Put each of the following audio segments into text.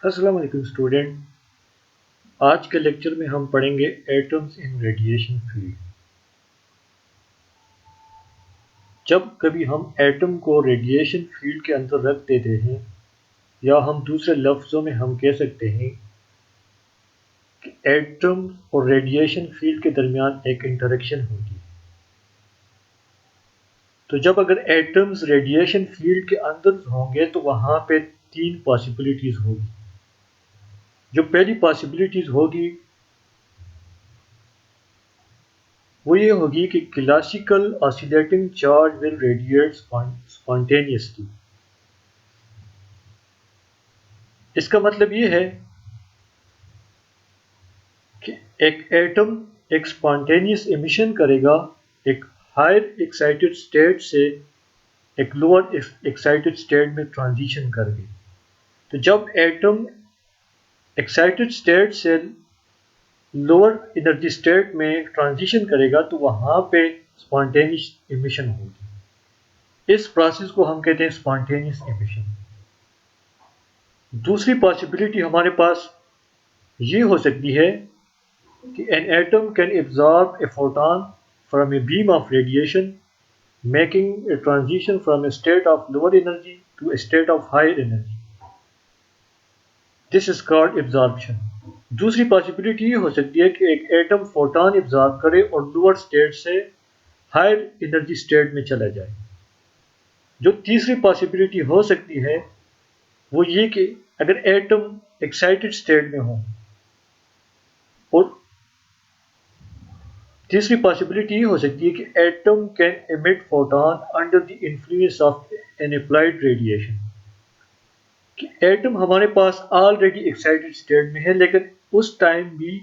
अस्सलाम वालेकुम स्टूडेंट। आज के लेक्चर में हम पढ़ेंगे एटम्स इन रेडिएशन फील्ड। जब कभी हम एटम को रेडिएशन फील्ड के अंदर रख देते हैं, या हम दूसरे लफ्ज़ों में हम कह सकते हैं कि एटम और रेडिएशन फील्ड के दरमियान एक इंटरेक्शन होगी। तो जब अगर एटम्स रेडिएशन फील्ड के अंदर होंगे तो वहाँ पे तीन पॉसिबिलिटीज़ होगी। जो पहली पॉसिबिलिटीज़ होगी वो ये होगी कि classical oscillating charge will radiate spontaneously. इसका मतलब ये है कि एक एटम एक स्पॉन्टेनियस एमिशन करेगा, एक हायर एक्साइटेड स्टेट से एक लोअर एक्साइटेड स्टेट में ट्रांजिशन करके। तो जब एटम एक्साइटेड स्टेट से लोअर एनर्जी स्टेट में ट्रांजिशन करेगा तो वहाँ पे स्पॉन्टेनियस एमिशन होगी। इस प्रोसेस को हम कहते हैं स्पॉन्टेनियस एमिशन। दूसरी पॉसिबिलिटी हमारे पास ये हो सकती है कि an atom can absorb a photon from a beam of radiation, making a transition from a state of lower energy to a state of higher energy. This is called absorption. दूसरी possibility ये हो सकती है कि एक atom photon absorb करे और lower state से हायर एनर्जी स्टेट में चला जाए। जो तीसरी पॉसिबिलिटी हो सकती है वो ये कि अगर एटम एक्साइटेड स्टेट में हो, और तीसरी पॉसिबिलिटी ये हो सकती है कि atom can emit photon under the influence of N applied radiation. कि एटम हमारे पास ऑलरेडी एक्साइटेड स्टेट में है, लेकिन उस टाइम भी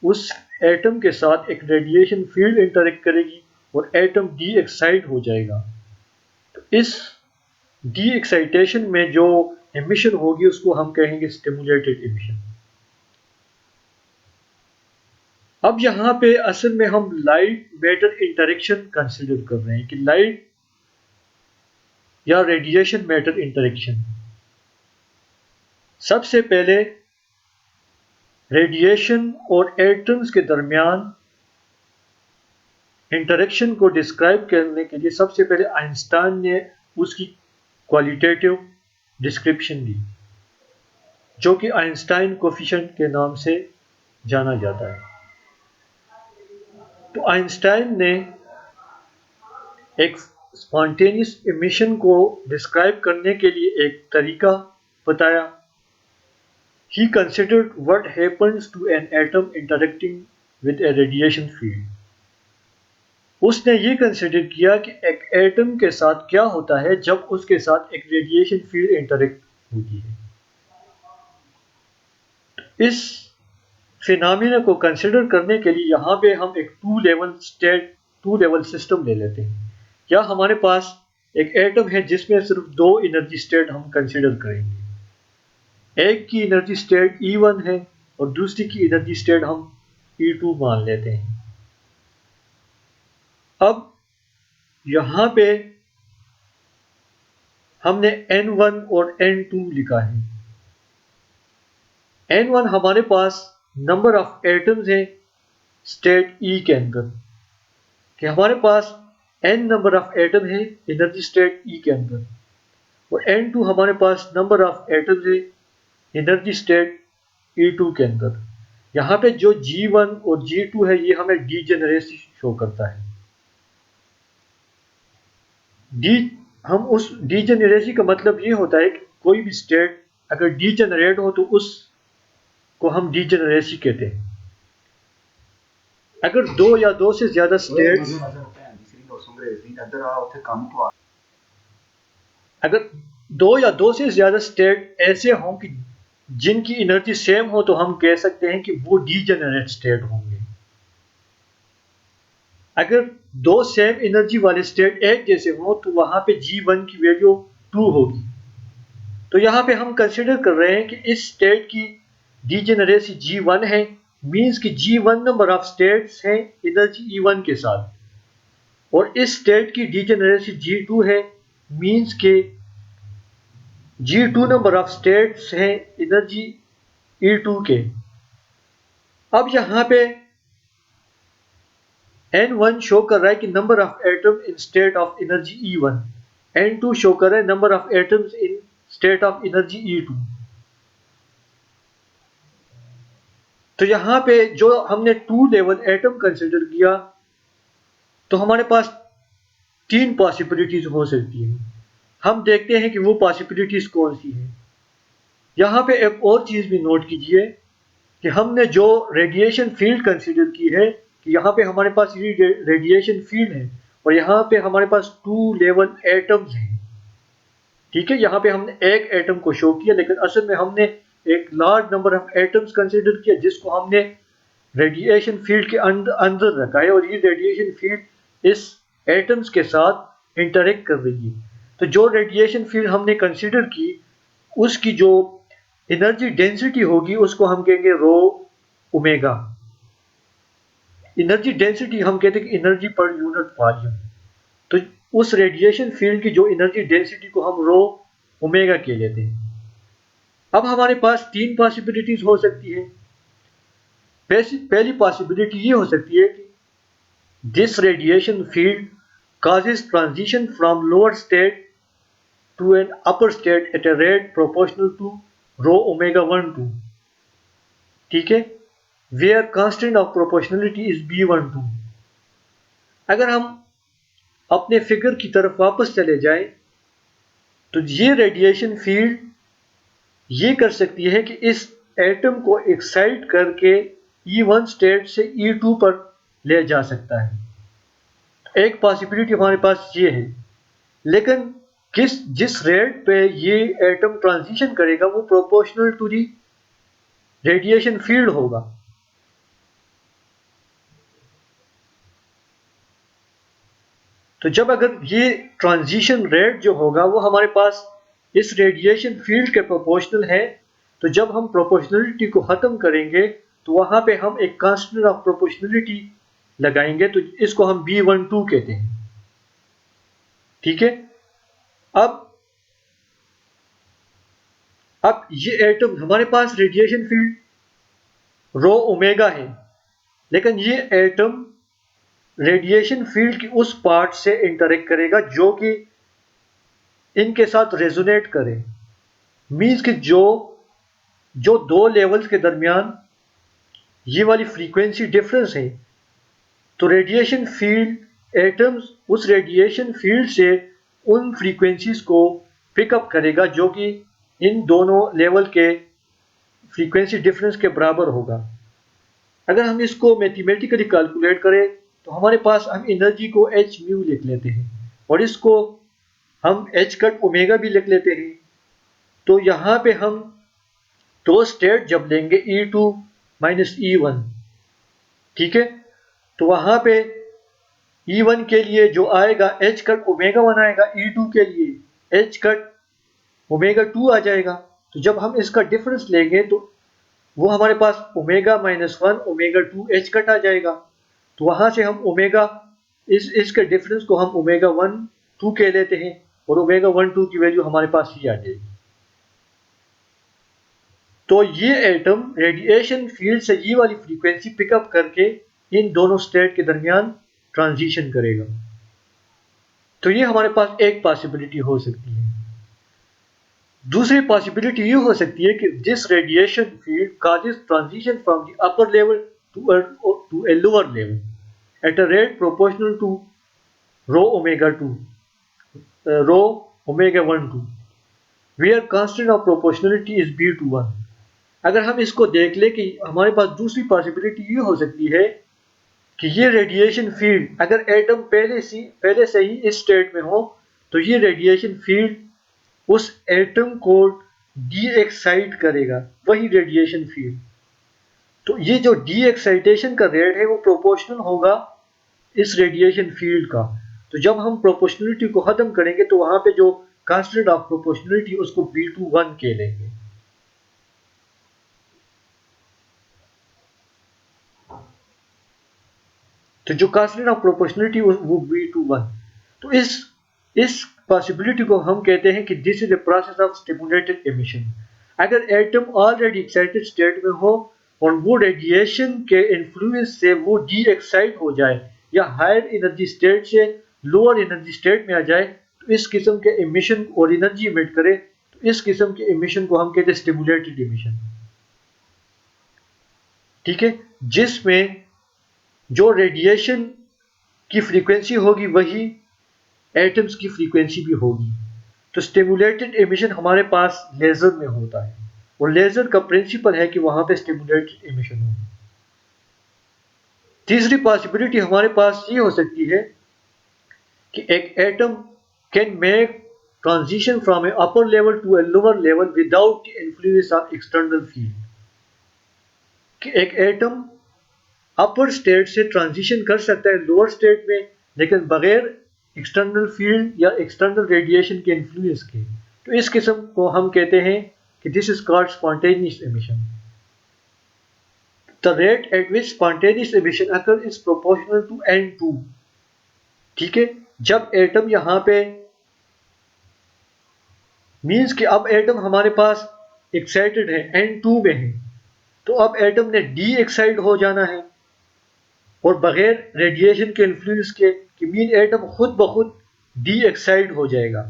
उस एटम के साथ एक रेडिएशन फील्ड इंटरेक्ट करेगी और एटम डी एक्साइट हो जाएगा। तो इस डी एक्साइटेशन में जो एमिशन होगी उसको हम कहेंगे स्टिमुलेटेड एमिशन। अब यहाँ पे असल में हम लाइट मैटर इंटरेक्शन कंसिडर कर रहे हैं कि लाइट या रेडिएशन मैटर इंटरेक्शन। सबसे पहले रेडिएशन और एटम्स के दरमियान इंटरेक्शन को डिस्क्राइब करने के लिए सबसे पहले आइंस्टाइन ने उसकी क्वालिटेटिव डिस्क्रिप्शन दी, जो कि आइंस्टाइन कोफिशिएंट के नाम से जाना जाता है। तो आइंस्टाइन ने एक स्पॉन्टेनियस एमिशन को डिस्क्राइब करने के लिए एक तरीका बताया। He considered what happens to an atom interacting with a radiation field. उसने ये कंसिडर किया कि एक एटम के साथ क्या होता है जब उसके साथ एक रेडिएशन फील्ड इंटरेक्ट होती है। इस फिनोमेना को कंसिडर करने के लिए यहाँ पे हम एक टू लेवल सिस्टम ले लेते हैं। या हमारे पास एक एटम है जिसमें सिर्फ दो एनर्जी स्टेट हम कंसिडर करेंगे। एक की एनर्जी स्टेट E1 है और दूसरी की एनर्जी स्टेट हम E2 मान लेते हैं। अब यहाँ पे हमने N1 और N2 लिखा है। N1 हमारे पास नंबर ऑफ एटम्स है स्टेट E के अंदर, कि हमारे पास N नंबर ऑफ एटम है एनर्जी स्टेट E के अंदर, और N2 हमारे पास नंबर ऑफ एटम्स है एनर्जी स्टेट E2 के अंदर। यहाँ पे जो G1 और G2 है ये हमें डीजेनरेसी शो करता है। हम उस डीजेनरेसी का मतलब ये होता है कि कोई भी स्टेट अगर डीजेनरेट हो तो उसको हम डीजेनरेसी कहते हैं। अगर दो या दो से ज्यादा स्टेट्स अगर दो या दो से ज्यादा स्टेट ऐसे हों कि जिनकी एनर्जी सेम हो तो हम कह सकते हैं कि वो डीजेनरेट स्टेट होंगे। अगर दो सेम एनर्जी वाले स्टेट एक जैसे हो तो वहां पे G1 की वैल्यू 2 होगी। तो यहाँ पे हम कंसिडर कर रहे हैं कि इस स्टेट की डीजेनरेसी G1 है, मींस कि G1 नंबर ऑफ स्टेट्स हैं एनर्जी E1 के साथ, और इस स्टेट की डीजेनरेसी G2 है, मींस के G2 नंबर ऑफ स्टेट्स हैं एनर्जी E2 के। अब यहाँ पे N1 शो कर रहा है कि number of atom in state of energy E1, N2 show कर रहा है number of atoms in state of energy E2। तो यहाँ पे जो हमने टू लेवल एटम कंसिडर किया तो हमारे पास तीन पॉसिबिलिटीज हो सकती हैं। हम देखते हैं कि वो पॉसिबिलिटीज कौन सी हैं। यहाँ पे एक और चीज़ भी नोट कीजिए कि हमने जो रेडिएशन फील्ड कंसिडर की है कि यहाँ पे हमारे पास ये रेडिएशन फील्ड है और यहाँ पे हमारे पास टू लेवल एटम्स हैं। ठीक है, यहाँ पे हमने एक एटम को शो किया लेकिन असल में हमने एक large number of atoms consider किया जिसको हमने रेडिएशन फील्ड के अंदर रखा है और ये रेडिएशन फील्ड इस एटम्स के साथ इंटरेक्ट कर रही है। तो जो रेडिएशन फील्ड हमने कंसिडर की उसकी जो एनर्जी डेंसिटी होगी उसको हम कहेंगे रो ओमेगा। एनर्जी डेंसिटी हम कहते हैं कि एनर्जी पर यूनिट वॉल्यूम। तो उस रेडिएशन फील्ड की जो एनर्जी डेंसिटी को हम रो ओमेगा कह लेते हैं। अब हमारे पास तीन पॉसिबिलिटीज हो सकती है। पहली पॉसिबिलिटी ये हो सकती है कि this radiation field causes transition from lower state to an upper state at a rate proportional to rho omega 1 2। ठीक है, where constant of proportionality is B12। अगर हम अपने फिगर की तरफ वापस चले जाएं तो ये रेडिएशन फील्ड ये कर सकती है कि इस एटम को एक्साइट करके E1 स्टेट से E2 पर ले जा सकता है। एक पॉसिबिलिटी हमारे पास ये है, लेकिन जिस रेट पे ये एटम ट्रांजिशन करेगा वो proportional to the radiation field होगा। तो जब अगर ये ट्रांजिशन रेट जो होगा वो हमारे पास इस रेडिएशन फील्ड के प्रोपोर्शनल है तो जब हम प्रोपोर्शनलिटी को खत्म करेंगे तो वहां पे हम एक कांस्टेंट ऑफ प्रोपोर्शनलिटी लगाएंगे तो इसको हम B12 कहते हैं। ठीक है, अब ये एटम हमारे पास रेडिएशन फील्ड रो ओमेगा है लेकिन ये एटम रेडिएशन फील्ड की उस पार्ट से इंटरेक्ट करेगा जो कि इनके साथ रेजोनेट करे। मीन्स कि जो जो दो लेवल्स के दरमियान ये वाली फ्रीक्वेंसी डिफरेंस है तो रेडिएशन फील्ड एटम्स उस रेडिएशन फील्ड से उन फ्रीक्वेंसीज को पिकअप करेगा जो कि इन दोनों लेवल के फ्रीक्वेंसी डिफरेंस के बराबर होगा। अगर हम इसको मैथमेटिकली कैलकुलेट करें तो हमारे पास हम एनर्जी को एच म्यू लिख लेते हैं और इसको हम एच कट ओमेगा भी लिख लेते हैं। तो यहाँ पे हम दो स्टेट जब लेंगे E2 माइनस E1, ठीक है, तो वहाँ पे E1 के लिए जो आएगा एच कट ओमेगा 1 आएगा, E2 के लिए एच कट ओमेगा 2 आ जाएगा। तो जब हम इसका डिफरेंस लेंगे तो वो हमारे पास omega minus 1 omega 2 H cut आ जाएगा। तो वहां से हम ओमेगा इसके डिफरेंस को हम ओमेगा 1 2 कह लेते हैं और ओमेगा 1 2 की वैल्यू हमारे पास ही आ जाएगी। तो ये एटम रेडिएशन फील्ड से ये वाली फ्रीक्वेंसी पिकअप करके इन दोनों स्टेट के दरमियान ट्रांजिशन करेगा। तो ये हमारे पास एक पॉसिबिलिटी हो सकती है। दूसरी पॉसिबिलिटी ये हो सकती है कि this radiation field causes transition from the upper level to a lower level at a rate proportional to rho omega 2 rho omega 1 2 where constant of proportionality is B21। अगर हम इसको देख ले कि हमारे पास दूसरी पॉसिबिलिटी ये हो सकती है कि ये रेडिएशन फील्ड अगर एटम पहले से ही इस स्टेट में हो तो ये रेडिएशन फील्ड उस एटम को डी एक्साइट करेगा, वही रेडिएशन फील्ड। तो ये जो डी एक्साइटेशन का रेट है वो प्रोपोर्शनल होगा इस रेडिएशन फील्ड का। तो जब हम प्रोपोर्शनलिटी को खत्म करेंगे तो वहां पे जो कांस्टेंट ऑफ प्रोपोर्शनलिटी उसको B21 कह लेंगे। तो जो कांस्टेंट ऑफ प्रोपोर्शनलिटी वो B21। तो इस पॉसिबिलिटी को हम कहते हैं कि this is a process of stimulated emission. अगर एटम ऑलरेडी एक्साइटेड स्टेट में हो और वो रेडिएशन के इन्फ्लुएंस से वो डी एक्साइट हो जाए या हायर एनर्जी स्टेट से लोअर एनर्जी स्टेट में आ जाए, तो इस किस्म के एमिशन और एनर्जी इमिट करे, तो इस किस्म के एमिशन को हम कहते हैं स्टिमुलेटेड एमिशन। ठीक है, जिसमें जो रेडिएशन की फ्रीक्वेंसी होगी वही एटम्स की फ्रीक्वेंसी भी होगी। तो स्टिमुलेटेड एमिशन हमारे पास लेजर में होता है और लेजर का प्रिंसिपल है कि वहां पे स्टिमुलेटेड एमिशन हो। तीसरी पॉसिबिलिटी हमारे पास ये हो सकती है कि एक atom can make transition from a upper level to a lower level without the influence of external field. कि एक एटम अपर स्टेट से ट्रांजिशन कर सकता है लोअर स्टेट में, लेकिन बगैर एक्सटर्नल फील्ड या एक्सटर्नल रेडिएशन के इन्फ्लुएंस के। तो इस किस्म को हम कहते हैं कि this is called spontaneous emission. The rate at which spontaneous emission occur is proportional to N2। ठीक है, जब एटम यहां पे मींस कि अब एटम हमारे पास एक्साइटेड है, N2 में है, तो अब एटम ने डी एक्साइट हो जाना है और बगैर रेडिएशन के इन्फ्लुएंस के, कि मीन एटम खुद ब खुद डी एक्साइट हो जाएगा।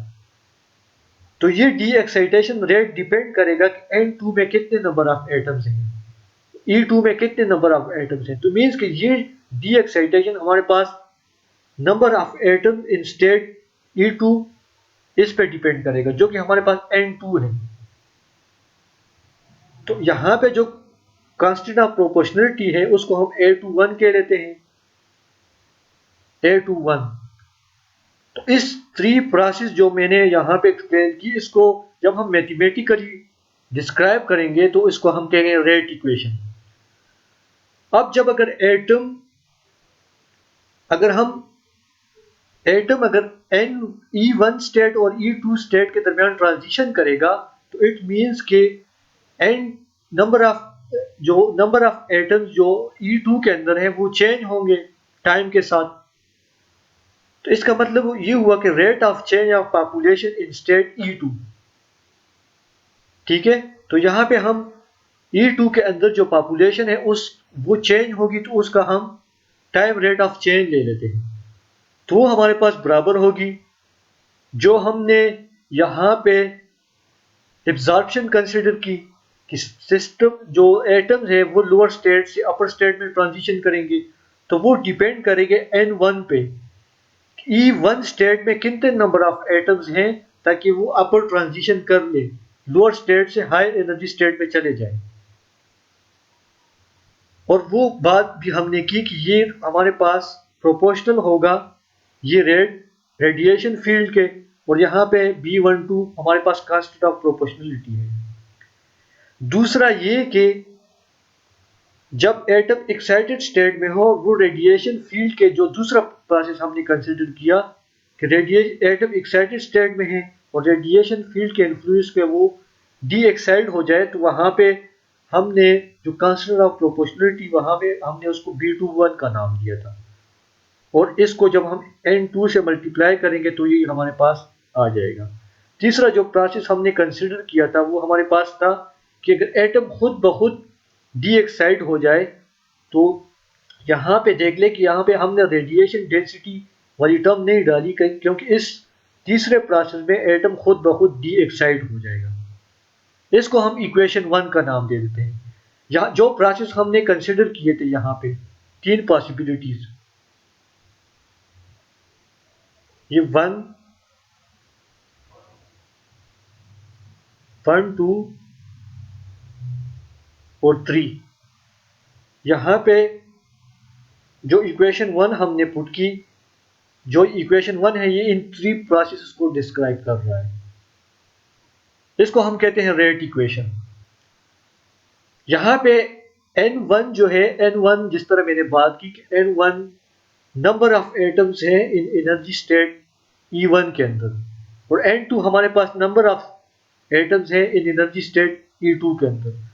तो ये डी एक्साइटेशन रेट डिपेंड करेगा कि N2 में कितने नंबर ऑफ एटम्स हैं, E2 में कितने नंबर ऑफ एटम्स हैं। तो मीन्स कि ये डी एक्साइटेशन हमारे पास number of atom in state E2 इस पे डिपेंड करेगा, जो कि हमारे पास N2 है। तो यहां पे जो कांस्टेंट ऑफ प्रोपोर्शनलिटी है उसको हम A21 कह लेते हैं, A21। तो इस थ्री प्रोसेस जो मैंने यहां पे एक्सप्लेन की, इसको जब हम मैथमेटिकली डिस्क्राइब करेंगे तो इसको हम कहेंगे रेट इक्वेशन। अब जब अगर E1 स्टेट और E2 स्टेट के दरमियान ट्रांजिशन करेगा, तो इट मींस के नंबर ऑफ एटम्स जो E2 के अंदर है वो चेंज होंगे टाइम के साथ। तो इसका मतलब ये हुआ कि rate of change of population in state E2। ठीक है, तो यहां पे हम E2 के अंदर जो पॉपुलेशन है वो चेंज होगी, तो उसका हम टाइम रेट ऑफ चेंज ले लेते हैं। तो वो हमारे पास बराबर होगी जो हमने यहां पे एब्जॉर्प्शन कंसिडर की, कि सिस्टम जो एटम्स है वो लोअर स्टेट से अपर स्टेट में ट्रांजिशन करेंगे, तो वो डिपेंड करेंगे N1 पे, E1 स्टेट में कितने नंबर ऑफ एटम्स हैं ताकि वो अपर ट्रांजिशन कर ले, लोअर स्टेट से हायर एनर्जी स्टेट में चले जाए। और वो बात भी हमने की कि ये हमारे पास प्रोपोर्शनल होगा ये रेडिएशन फील्ड के, और यहाँ पे B12 हमारे पास कांस्टेंट ऑफ प्रोपोर्शनलिटी है। दूसरा ये कि जब एटम एक्साइटेड स्टेट में हो, वो रेडिएशन फील्ड के जो दूसरा प्रोसेस हमने कंसिडर किया कि एटम एक्साइटेड स्टेट में है और रेडिएशन फील्ड के इन्फ्लुएंस पे वो डी एक्साइट हो जाए, तो वहां पे हमने जो कांस्टेंट ऑफ प्रोपोर्शनलिटी वहां पे हमने उसको B21 का नाम दिया था, और इसको जब हम N2 से मल्टीप्लाई करेंगे तो ये हमारे पास आ जाएगा। तीसरा जो प्रोसेस हमने कंसिडर किया था वो हमारे पास था कि अगर एटम खुद ब खुद डी एक्साइट हो जाए, तो यहाँ पे देख ले कि यहाँ पे हमने रेडिएशन डेंसिटी वाली टर्म नहीं डाली, क्योंकि इस तीसरे प्रोसेस में एटम खुद ब खुद डी एक्साइट हो जाएगा। इसको हम इक्वेशन 1 का नाम दे देते हैं। यहाँ जो प्रोसेस हमने कंसिडर किए थे, यहाँ पे तीन पॉसिबिलिटीज, ये 1, 2 और 3। यहाँ पे जो इक्वेशन 1 हमने पुट की, जो इक्वेशन 1 है ये इन 3 प्रोसेसेस को डिस्क्राइब कर रहा है। इसको हम कहते हैं रेट इक्वेशन। यहाँ पे N1 जो है, N1 जिस तरह मैंने बात की कि N1 नंबर ऑफ एटम्स है इन एनर्जी स्टेट E1 के अंदर, और N2 हमारे पास नंबर ऑफ एटम्स है इन एनर्जी स्टेट E2 के अंदर।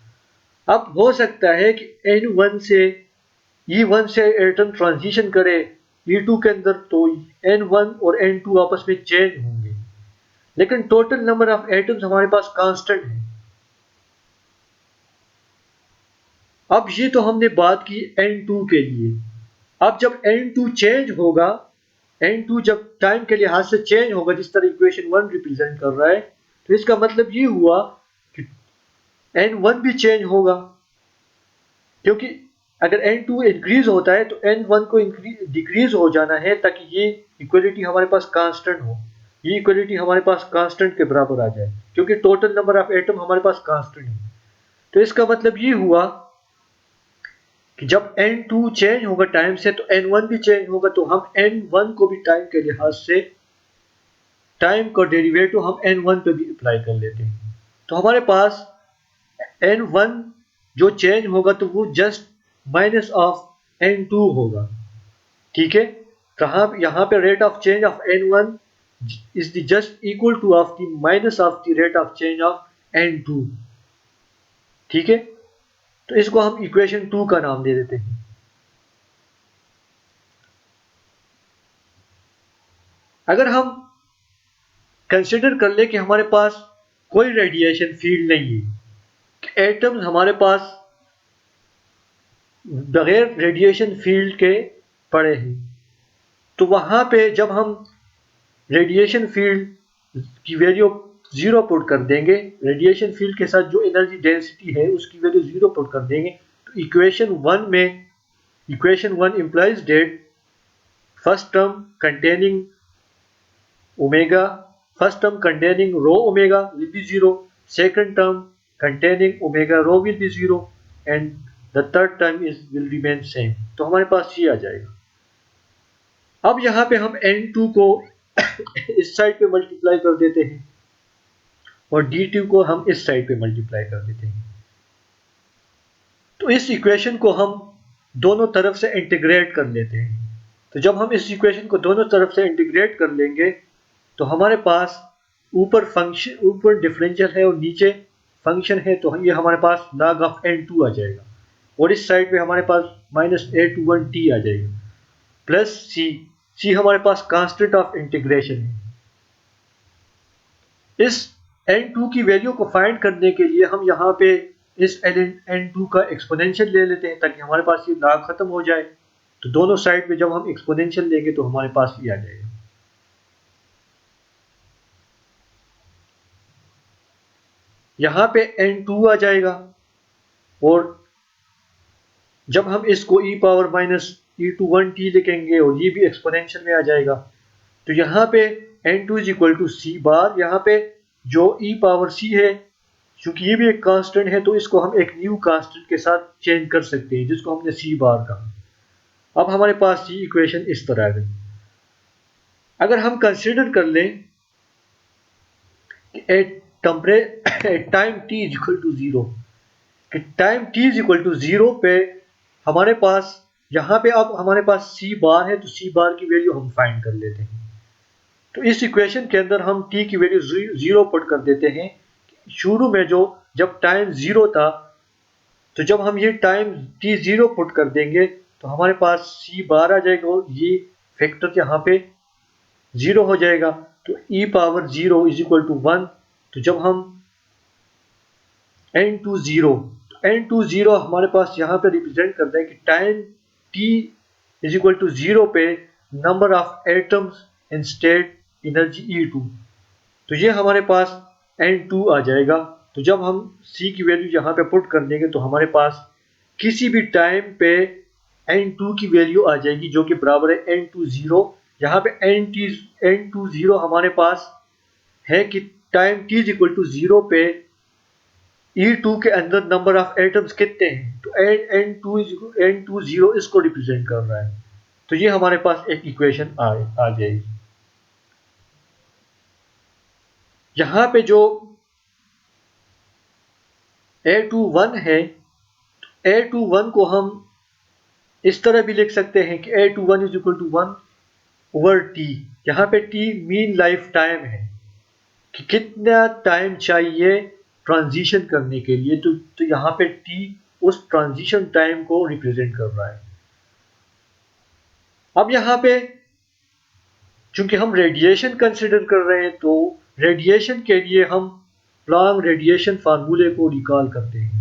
अब हो सकता है कि N1 से E1 से एटम ट्रांजिशन करे E2 के अंदर, तो N1 और N2 आपस में चेंज होंगे, लेकिन टोटल नंबर ऑफ एटम्स हमारे पास कांस्टेंट है। अब ये तो हमने बात की N2 के लिए। अब जब N2 चेंज होगा, N2 जब टाइम के लिहाज से चेंज होगा जिस तरह इक्वेशन 1 रिप्रेजेंट कर रहा है, तो इसका मतलब ये हुआ कि N1 भी चेंज होगा, क्योंकि अगर N2 इंक्रीज होता है तो N1 को डिक्रीज हो जाना है ताकि ये इक्वलिटी हमारे पास कांस्टेंट हो, ये इक्वलिटी हमारे पास कांस्टेंट के बराबर आ जाए, क्योंकि टोटल नंबर ऑफ एटम हमारे पास कांस्टेंट है। तो इसका मतलब ये हुआ कि जब N2 चेंज होगा टाइम से तो N1 भी चेंज होगा, तो हम N1 को भी टाइम के लिहाज से टाइम का डेरिवेटिव हम N1 पे भी अप्लाई कर लेते हैं। तो हमारे पास N1 जो चेंज होगा तो वो जस्ट माइनस ऑफ N2 होगा। ठीक है, कहाँ यहाँ पे rate of change of N1 is the just equal two of the minus of the rate of change of N2। ठीक है, तो इसको हम इक्वेशन 2 का नाम दे देते हैं। अगर हम कंसिडर कर ले कि हमारे पास कोई रेडिएशन फील्ड नहीं है, एटम्स हमारे पास बगैर रेडिएशन फील्ड के पड़े हैं, तो वहां पे जब हम रेडिएशन फील्ड की वैल्यू जीरो पुट कर देंगे, रेडिएशन फील्ड के साथ जो एनर्जी डेंसिटी है उसकी वैल्यू जीरो पुट कर देंगे, तो equation one implies date first term containing omega first term containing rho omega will be 0, second term containing omega rho will be 0 and the third term will remain same। तो हमारे पास ये आ जाएगा। अब यहाँ पे हम N2 को इस साइड पे मल्टीप्लाई कर देते हैं और D2 को हम इस साइड पे मल्टीप्लाई कर देते हैं। तो इस इक्वेशन को हम दोनों तरफ से इंटीग्रेट कर लेते हैं। तो जब हम इस इक्वेशन को दोनों तरफ से इंटीग्रेट कर लेंगे तो हमारे पास ऊपर डिफरेंशियल है और नीचे फंक्शन है, तो ये हमारे पास log ऑफ N2 आ जाएगा और इस साइड पे हमारे पास माइनस A21T आ जाएगा प्लस C हमारे पास कांस्टेंट ऑफ इंटीग्रेशन है। इस N2 की वैल्यू को फाइंड करने के लिए हम यहाँ पे इस N2 का एक्सपोनेंशियल ले लेते हैं ताकि हमारे पास ये log खत्म हो जाए। तो दोनों साइड पे जब हम एक्सपोनेंशियल लेंगे तो हमारे पास ये आ जाएगा। यहाँ पे N2 आ जाएगा और जब हम इसको e पावर माइनस E21T लिखेंगे और ये भी एक्सपोनेंशियल में आ जाएगा, तो यहाँ पे N2 is equal to C bar. यहाँ पे जो e पावर C है, चूंकि ये भी एक कांस्टेंट है तो इसको हम एक न्यू कांस्टेंट के साथ चेंज कर सकते हैं जिसको हमने C बार कहा। अब हमारे पास ये इक्वेशन इस तरह आ गई। अगर हम कंसिडर कर लें कि at time t is equal to 0, कि time t is equal to 0 पे हमारे पास यहाँ पे अब हमारे पास C बार है, तो C बार की वैल्यू हम फाइंड कर लेते हैं। तो इस इक्वेशन के अंदर हम t की वैल्यू 0 पुट कर देते हैं। शुरू में जब टाइम 0 था, तो जब हम ये टाइम t 0 पुट कर देंगे तो हमारे पास C बार आ जाएगा और ये फैक्टर यहाँ पे 0 हो जाएगा। तो e power 0 is equal to 1। तो जब हम N2 0 हमारे पास यहाँ पे रिप्रेजेंट करता है कि time t is equal to 0 पे number of atoms in state energy E2। तो ये हमारे पास N2 आ जाएगा। तो जब हम C की वैल्यू यहाँ पे पुट कर देंगे तो हमारे पास किसी भी टाइम पे N2 की वैल्यू आ जाएगी जो कि बराबर है N2 0। यहाँ पे N2 0 हमारे पास है कि time t is equal to 0 पे E2 के अंदर नंबर ऑफ एटम्स कितने हैं, तो N2 0 इसको रिप्रेजेंट कर रहा है। तो ये हमारे पास एक इक्वेशन आ जाएगी। यहाँ पे जो A21 है, A21 को हम इस तरह भी लिख सकते हैं कि A21 is equal to 1 over T। यहाँ पे T मीन लाइफ टाइम है कि कितना टाइम चाहिए ट्रांजिशन करने के लिए, तो यहाँ पे T उस ट्रांजिशन टाइम को रिप्रेजेंट कर रहा है। अब यहाँ पे चूंकि हम रेडिएशन कंसिडर कर रहे हैं तो रेडिएशन के लिए हम प्लांक रेडिएशन फार्मूले को रिकॉल करते हैं।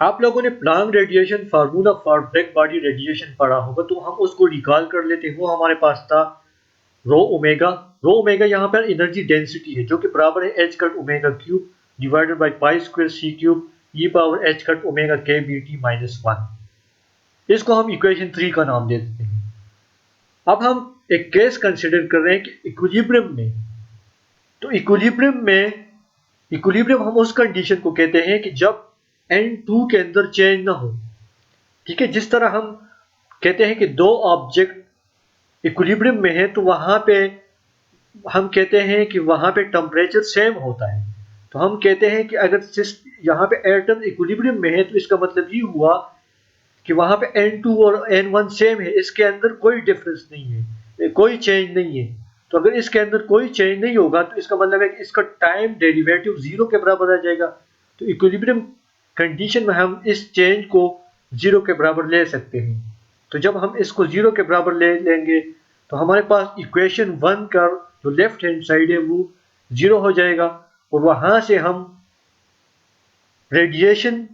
आप लोगों ने Planck radiation formula for black body radiation पढ़ा होगा, तो हम उसको रिकॉल कर लेते हैं। वो हमारे पास था रो ओमेगा। रो ओमेगा यहाँ पर एनर्जी डेंसिटी है जो कि बराबर है h cut omega cube divided by pi square c cube e power h cut omega k B T -1। इसको हम इक्वेशन 3 का नाम दे देते हैं। अब हम एक केस कंसिडर कर रहे हैं कि इक्विलिब्रियम में, तो इक्विलिब्रियम हम उस कंडीशन को कहते हैं कि जब N2 के अंदर चेंज ना हो। ठीक है, जिस तरह हम कहते हैं कि दो ऑब्जेक्ट इक्विलिब्रियम में है तो वहां पे हम कहते हैं कि वहां पे टेम्परेचर सेम होता है। तो हम कहते हैं कि अगर यहाँ पे एटम इक्विलिब्रियम में है तो इसका मतलब ये हुआ कि वहां पे N2 और N1 सेम है, इसके अंदर कोई डिफरेंस नहीं है, कोई चेंज नहीं है। तो अगर इसके अंदर कोई चेंज नहीं होगा तो इसका मतलब है कि इसका टाइम डेरिवेटिव 0 के बराबर आ जाएगा। तो इक्विलिब्रियम कंडीशन में हम इस चेंज को 0 के बराबर ले सकते हैं। तो जब हम इसको 0 के बराबर ले लेंगे तो हमारे पास इक्वेशन 1 का जो लेफ्ट हैंड साइड है वो 0 हो जाएगा, और वहां से हम रेडिएशन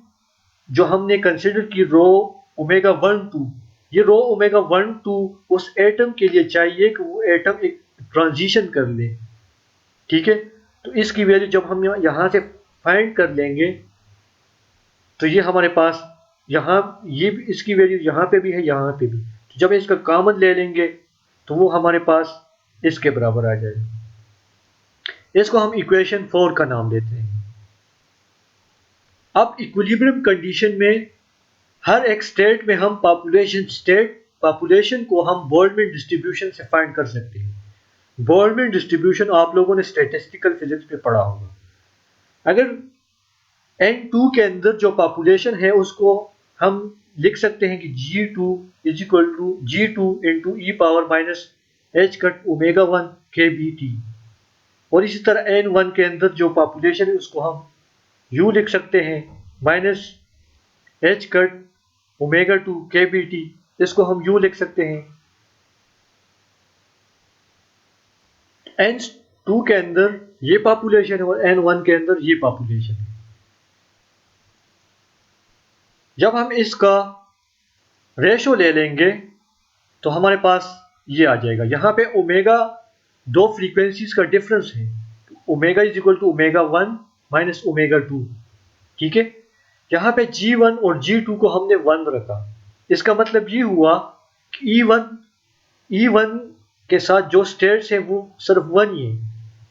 जो हमने कंसिडर की रो ओमेगा 1 2, ये रो ओमेगा 1 2 उस एटम के लिए चाहिए कि वो एटम एक ट्रांजिशन कर ले। ठीक है, तो इसकी वैल्यू जब हम यहां से फाइंड कर लेंगे तो ये हमारे पास यहाँ ये इसकी वैल्यू यहाँ पे भी है, यहाँ पे भी। तो जब इसका कॉमन ले लेंगे तो वो हमारे पास इसके बराबर आ जाएगा। इसको हम इक्वेशन 4 का नाम देते हैं। अब इक्विलिब्रियम कंडीशन में हर एक स्टेट में हम पॉपुलेशन को हम बोल्ट्जमैन डिस्ट्रीब्यूशन से फाइंड कर सकते हैं। बोल्ट्जमैन डिस्ट्रीब्यूशन आप लोगों ने स्टैटिस्टिकल फिजिक्स में पढ़ा होगा। अगर N2 के अंदर जो पॉपुलेशन है उसको हम लिख सकते हैं कि G2 is equal to G2 into e power minus h cut omega 1 k B T, और इसी तरह N1 के अंदर जो पॉपुलेशन है उसको हम U लिख सकते हैं माइनस एच कट ओमेगा 2 के बी टी, इसको हम U लिख सकते हैं। N2 के अंदर ये पॉपुलेशन है और N1 के अंदर ये पॉपुलेशन है। जब हम इसका रेशो ले लेंगे तो हमारे पास ये आ जाएगा। यहाँ पे ओमेगा दो फ्रीक्वेंसीज का डिफरेंस है, omega is equal to omega 1 minus omega 2। ठीक है, यहाँ पे G1 और G2 को हमने 1 रखा। इसका मतलब ये हुआ कि E1 के साथ जो स्टेट्स हैं वो सिर्फ 1 ही है,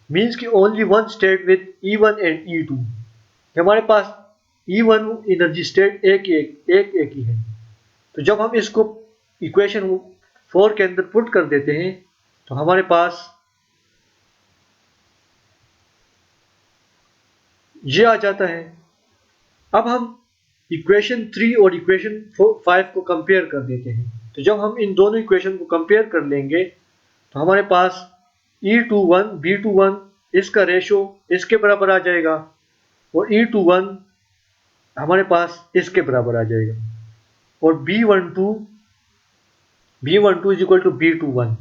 मीन्स कि only one state with E1 and E2। हमारे पास E1 एनर्जी स्टेट एक ही है। तो जब हम इसको इक्वेशन 4 के अंदर पुट कर देते हैं तो हमारे पास ये आ जाता है। अब हम इक्वेशन 3 और इक्वेशन 5 को कंपेयर कर देते हैं। तो जब हम इन दोनों इक्वेशन को कंपेयर कर लेंगे तो हमारे पास E21 B21 इसका रेशो इसके बराबर आ जाएगा, और E21 हमारे पास इसके बराबर आ जाएगा, और B12 is equal to B21।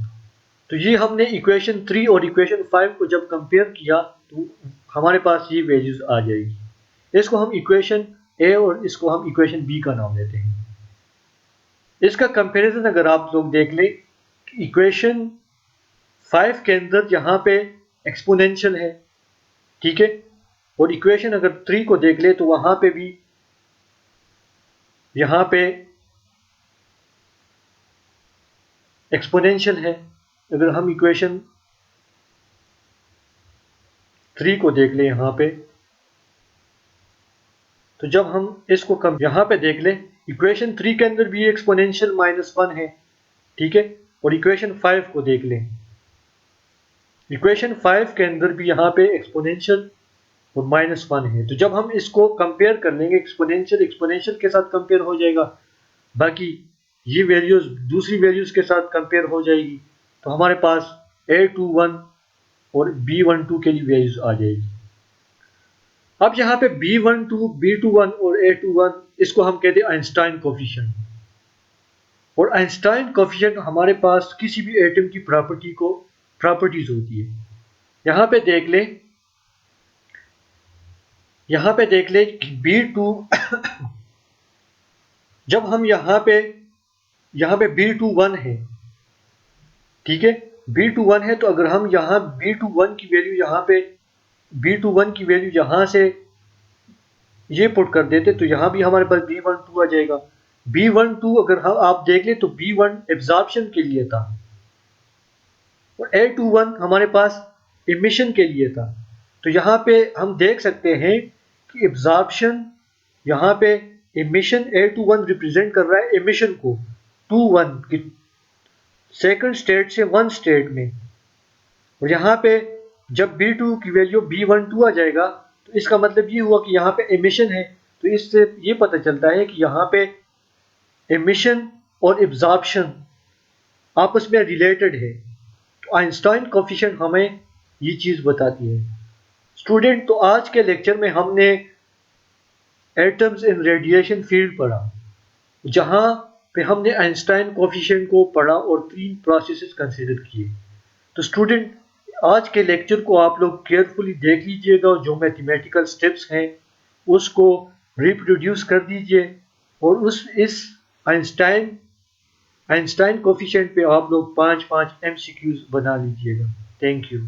तो ये हमने इक्वेशन 3 और इक्वेशन 5 को जब कंपेयर किया तो हमारे पास ये वैल्यूज आ जाएगी। इसको हम इक्वेशन ए और इसको हम इक्वेशन बी का नाम देते हैं। इसका कंपैरिजन अगर आप लोग देख लें, इक्वेशन 5 के अंदर यहाँ पे एक्सपोनेंशियल है, ठीक है, और इक्वेशन अगर 3 को देख ले तो वहां पे भी यहाँ पे एक्सपोनेंशियल है। अगर हम इक्वेशन 3 को देख ले यहाँ पे, तो जब हम इसको कम यहाँ पे देख ले, इक्वेशन 3 के अंदर भी एक्सपोनेंशियल -1 है, ठीक है, और इक्वेशन 5 को देख लें, इक्वेशन 5 के अंदर भी यहाँ पे एक्सपोनेंशियल और -1 है। तो जब हम इसको कंपेयर कर लेंगे, एक्सपोनेंशियल के साथ कंपेयर हो जाएगा, बाकी ये वैल्यूज दूसरी वैल्यूज के साथ कंपेयर हो जाएगी, तो हमारे पास A21 और B12 के लिए वैल्यूज आ जाएगी। अब यहाँ पे B12, B21 और A21 इसको हम कहते हैं आइंस्टाइन कोफिशिएंट, और आइंस्टाइन कोफिशिएंट हमारे पास किसी भी एटम की प्रॉपर्टीज होती है। यहाँ पे देख ले, यहाँ पे देख ले कि B2 जब हम यहाँ पे B21 है, ठीक है, B21 है, तो अगर हम यहाँ B21 की वैल्यू यहाँ पे B21 की वैल्यू यहाँ से ये पुट कर देते तो यहाँ भी हमारे पास B12 आ जाएगा। B12 अगर हम आप देख ले तो B1 एब्जॉर्प्शन के लिए था और A21 हमारे पास इमिशन के लिए था। तो यहाँ पे हम देख सकते हैं कि एब्जॉर्प्शन, यहाँ पे इमिशन A21 रिप्रेजेंट कर रहा है इमिशन को 2-1 की सेकंड स्टेट से 1 स्टेट में, और यहाँ पे जब B2 की वैल्यू B12 आ जाएगा तो इसका मतलब ये हुआ कि यहाँ पे एमिशन है। तो इससे ये पता चलता है कि यहाँ पे एमिशन और एब्जॉर्प्शन आपस में रिलेटेड है। तो आइंस्टाइन कोफिशिएंट हमें ये चीज़ बताती है। स्टूडेंट, तो आज के लेक्चर में हमने एटम्स इन रेडिएशन फील्ड पढ़ा, जहाँ पे हमने आइंस्टाइन कोफिशिएंट को पढ़ा और 3 प्रोसेसेस कंसिडर किए। तो स्टूडेंट, आज के लेक्चर को आप लोग केयरफुली देख लीजिएगा और जो मैथमेटिकल स्टेप्स हैं उसको रिप्रोड्यूस कर दीजिए और इस आइंस्टाइन कोफिशिएंट पे आप लोग 5-5 MCQs बना लीजिएगा। Thank you.